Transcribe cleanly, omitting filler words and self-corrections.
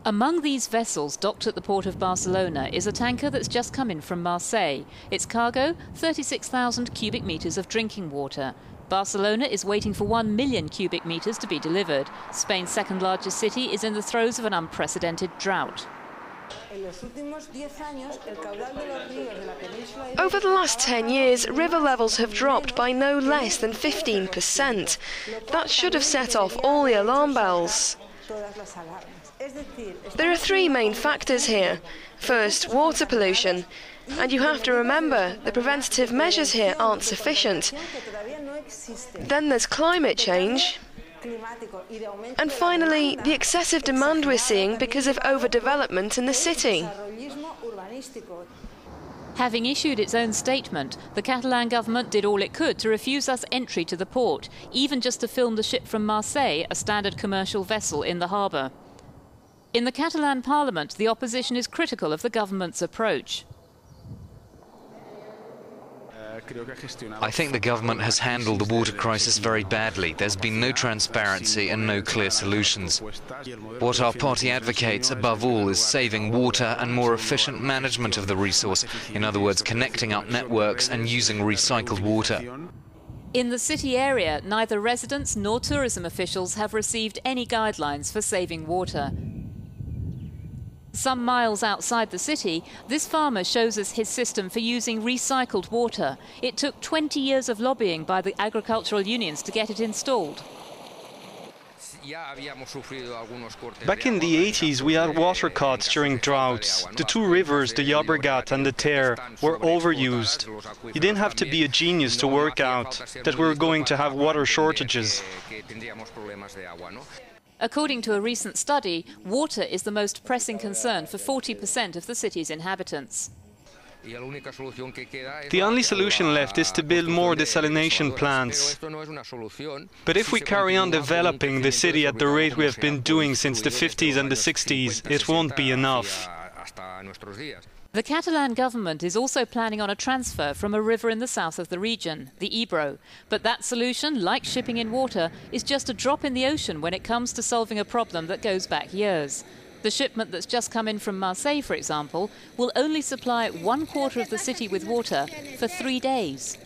Among these vessels docked at the port of Barcelona is a tanker that's just come in from Marseille. Its cargo, 36,000 cubic metres of drinking water. Barcelona is waiting for 1 million cubic metres to be delivered. Spain's second largest city is in the throes of an unprecedented drought. Over the last 10 years, river levels have dropped by no less than 15%. That should have set off all the alarm bells. There are three main factors here. First, water pollution. And you have to remember, the preventative measures here aren't sufficient. Then there's climate change. And finally, the excessive demand we're seeing because of overdevelopment in the city. Having issued its own statement, the Catalan government did all it could to refuse us entry to the port, even just to film the ship from Marseille, a standard commercial vessel in the harbour. In the Catalan parliament, the opposition is critical of the government's approach. I think the government has handled the water crisis very badly. There's been no transparency and no clear solutions. What our party advocates above all is saving water and more efficient management of the resource. In other words, connecting up networks and using recycled water. In the city area, neither residents nor tourism officials have received any guidelines for saving water. Some miles outside the city, this farmer shows us his system for using recycled water. It took 20 years of lobbying by the agricultural unions to get it installed. Back in the 80s, we had water cuts during droughts. The two rivers, the Llobregat and the Ter, were overused. You didn't have to be a genius to work out that we were going to have water shortages. According to a recent study, water is the most pressing concern for 40% of the city's inhabitants. The only solution left is to build more desalination plants. But if we carry on developing the city at the rate we have been doing since the 50s and the 60s, it won't be enough. The Catalan government is also planning on a transfer from a river in the south of the region, the Ebro. But that solution, like shipping in water, is just a drop in the ocean when it comes to solving a problem that goes back years. The shipment that's just come in from Marseille, for example, will only supply 1/4 of the city with water for 3 days.